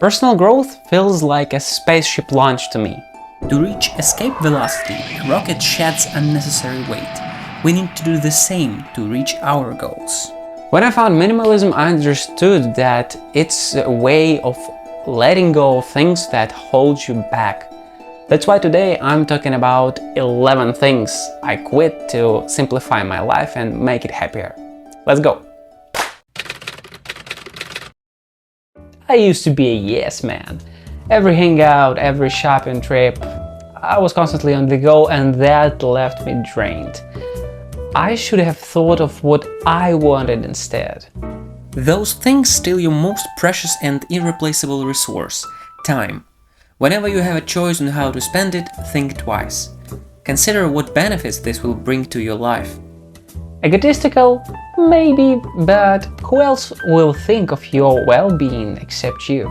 Personal growth feels like a spaceship launch to me. To reach escape velocity, a rocket sheds unnecessary weight. We need to do the same to reach our goals. When I found minimalism, I understood that it's a way of letting go of things that hold you back. That's why today I'm talking about 11 things I quit to simplify my life and make it happier. Let's go! I used to be a yes man. Every hangout, every shopping trip, I was constantly on the go, and that left me drained. I should have thought of what I wanted instead. Those things steal your most precious and irreplaceable resource, time. Whenever you have a choice on how to spend it, think twice. Consider what benefits this will bring to your life. Egotistical? Maybe, but who else will think of your well-being except you?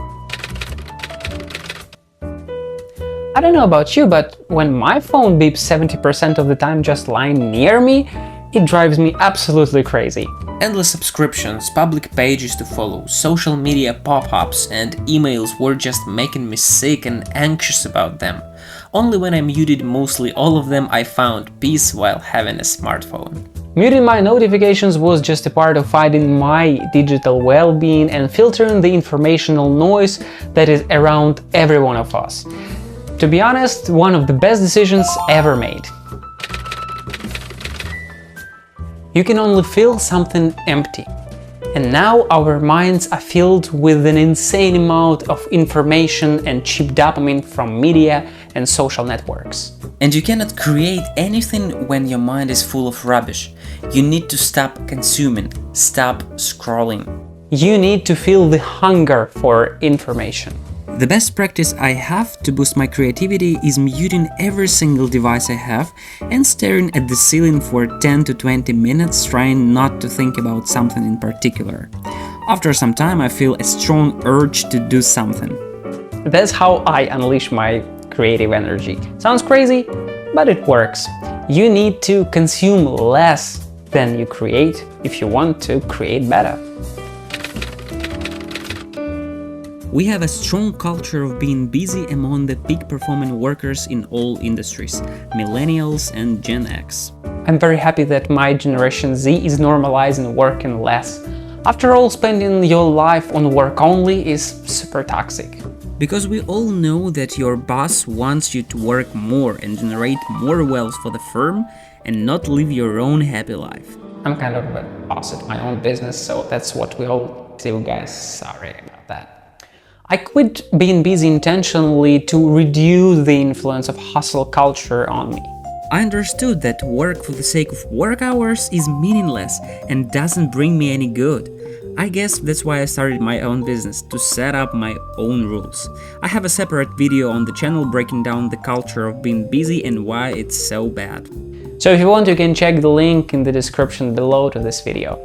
I don't know about you, but when my phone beeps 70% of the time just lying near me, it drives me absolutely crazy. Endless subscriptions, public pages to follow, social media pop-ups and emails were just making me sick and anxious about them. Only when I muted mostly all of them I found peace while having a smartphone. Muting my notifications was just a part of finding my digital well-being and filtering the informational noise that is around every one of us. To be honest, one of the best decisions ever made. You can only feel something empty. And now our minds are filled with an insane amount of information and cheap dopamine from media and social networks. And you cannot create anything when your mind is full of rubbish. You need to stop consuming, stop scrolling. You need to feel the hunger for information. The best practice I have to boost my creativity is muting every single device I have and staring at the ceiling for 10 to 20 minutes, trying not to think about something in particular. After some time, I feel a strong urge to do something. That's how I unleash my creative energy. Sounds crazy, but it works. You need to consume less than you create if you want to create better. We have a strong culture of being busy among the peak performing workers in all industries, millennials and Gen X. I'm very happy that my Generation Z is normalizing working less. After all, spending your life on work only is super toxic. Because we all know that your boss wants you to work more and generate more wealth for the firm and not live your own happy life. I'm kind of a boss at my own business, so that's what we all do, guys. Sorry about that. I quit being busy intentionally to reduce the influence of hustle culture on me. I understood that work for the sake of work hours is meaningless and doesn't bring me any good. I guess that's why I started my own business, to set up my own rules. I have a separate video on the channel breaking down the culture of being busy and why it's so bad. So if you want, you can check the link in the description below to this video.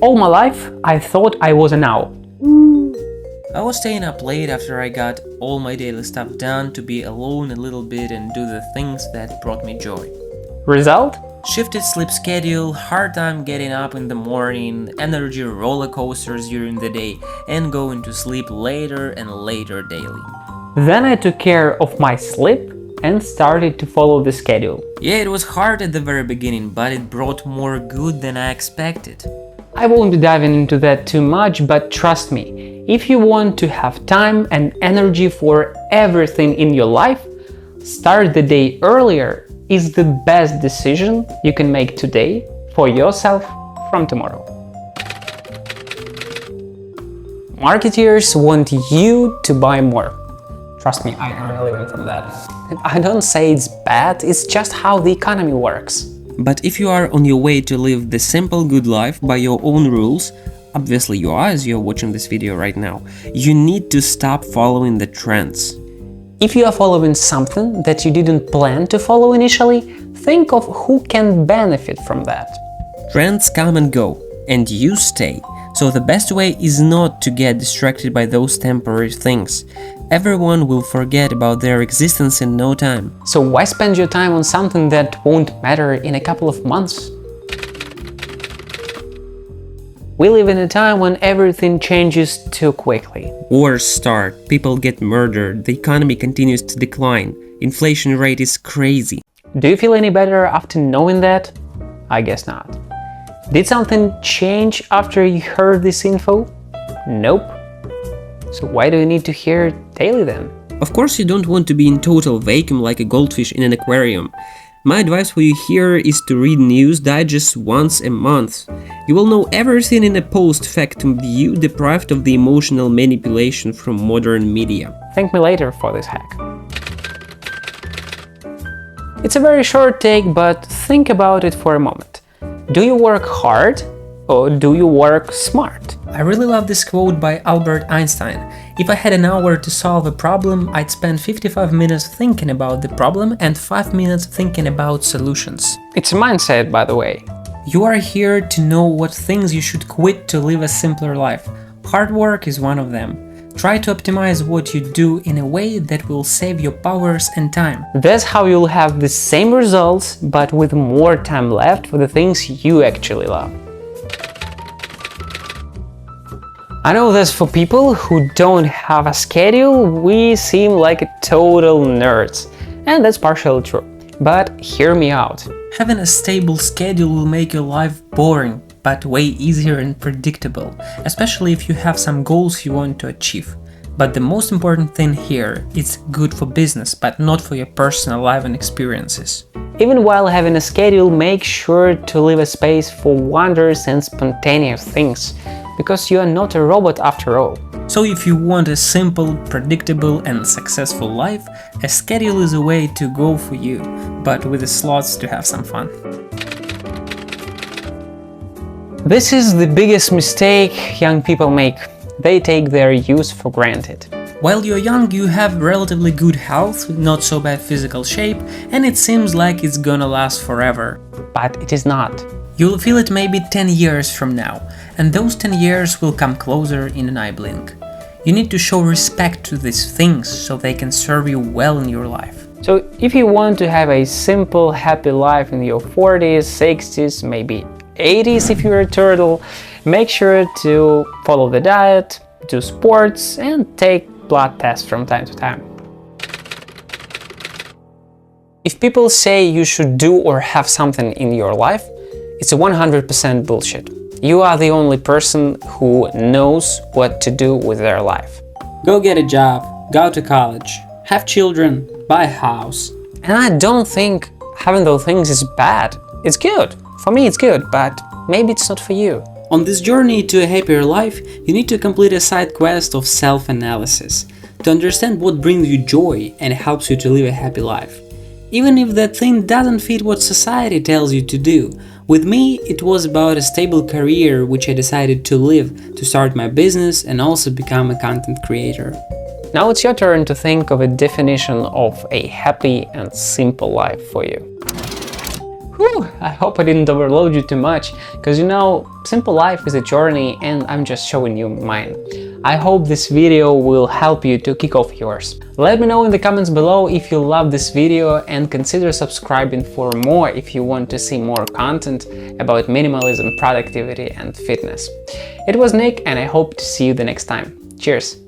All my life, I thought I was an owl. I was staying up late after I got all my daily stuff done to be alone a little bit and do the things that brought me joy. Result? Shifted sleep schedule, hard time getting up in the morning, energy roller coasters during the day, and going to sleep later and later daily. Then I took care of my sleep and started to follow the schedule. Yeah, it was hard at the very beginning, but it brought more good than I expected. I won't be diving into that too much, but trust me, if you want to have time and energy for everything in your life, start the day earlier is the best decision you can make today for yourself from tomorrow. Marketeers want you to buy more. Trust me, I really went from that. I don't say it's bad, it's just how the economy works. But if you are on your way to live the simple good life by your own rules, obviously you are as you're watching this video right now, you need to stop following the trends. If you are following something that you didn't plan to follow initially, think of who can benefit from that. Trends come and go, and you stay. So the best way is not to get distracted by those temporary things. Everyone will forget about their existence in no time. So why spend your time on something that won't matter in a couple of months? We live in a time when everything changes too quickly. Wars start, people get murdered, the economy continues to decline, inflation rate is crazy. Do you feel any better after knowing that? I guess not. Did something change after you heard this info? Nope. So why do you need to hear it daily then? Of course you don't want to be in total vacuum like a goldfish in an aquarium. My advice for you here is to read news digest once a month. You will know everything in a post-factum view, deprived of the emotional manipulation from modern media. Thank me later for this hack. It's a very short take, but think about it for a moment. Do you work hard or do you work smart? I really love this quote by Albert Einstein. If I had an hour to solve a problem, I'd spend 55 minutes thinking about the problem and 5 minutes thinking about solutions. It's a mindset, by the way. You are here to know what things you should quit to live a simpler life. Hard work is one of them. Try to optimize what you do in a way that will save your powers and time. That's how you'll have the same results, but with more time left for the things you actually love. I know that for people who don't have a schedule, we seem like total nerds, and that's partially true. But hear me out. Having a stable schedule will make your life boring, but way easier and predictable, especially if you have some goals you want to achieve. But the most important thing here, it's good for business, but not for your personal life and experiences. Even while having a schedule, make sure to leave a space for wonders and spontaneous things, because you are not a robot after all. So if you want a simple, predictable and successful life, a schedule is a way to go for you, but with the slots to have some fun. This is the biggest mistake young people make. They take their youth for granted. While you're young, you have relatively good health, not so bad physical shape, and it seems like it's gonna last forever. But it is not. You'll feel it maybe 10 years from now, and those 10 years will come closer in an eye blink. You need to show respect to these things so they can serve you well in your life. So if you want to have a simple, happy life in your 40s, 60s, maybe 80s if you're a turtle, make sure to follow the diet, do sports, and take blood tests from time to time. If people say you should do or have something in your life, it's a 100% bullshit. You are the only person who knows what to do with their life. Go get a job, go to college, have children, buy a house. And I don't think having those things is bad. It's good. For me it's good, but maybe it's not for you. On this journey to a happier life, you need to complete a side quest of self-analysis to understand what brings you joy and helps you to live a happy life. Even if that thing doesn't fit what society tells you to do. With me, it was about a stable career which I decided to live, to start my business and also become a content creator. Now it's your turn to think of a definition of a happy and simple life for you. Whew, I hope I didn't overload you too much, because you know, simple life is a journey and I'm just showing you mine. I hope this video will help you to kick off yours. Let me know in the comments below if you love this video and consider subscribing for more if you want to see more content about minimalism, productivity and fitness. It was Nick and I hope to see you the next time. Cheers!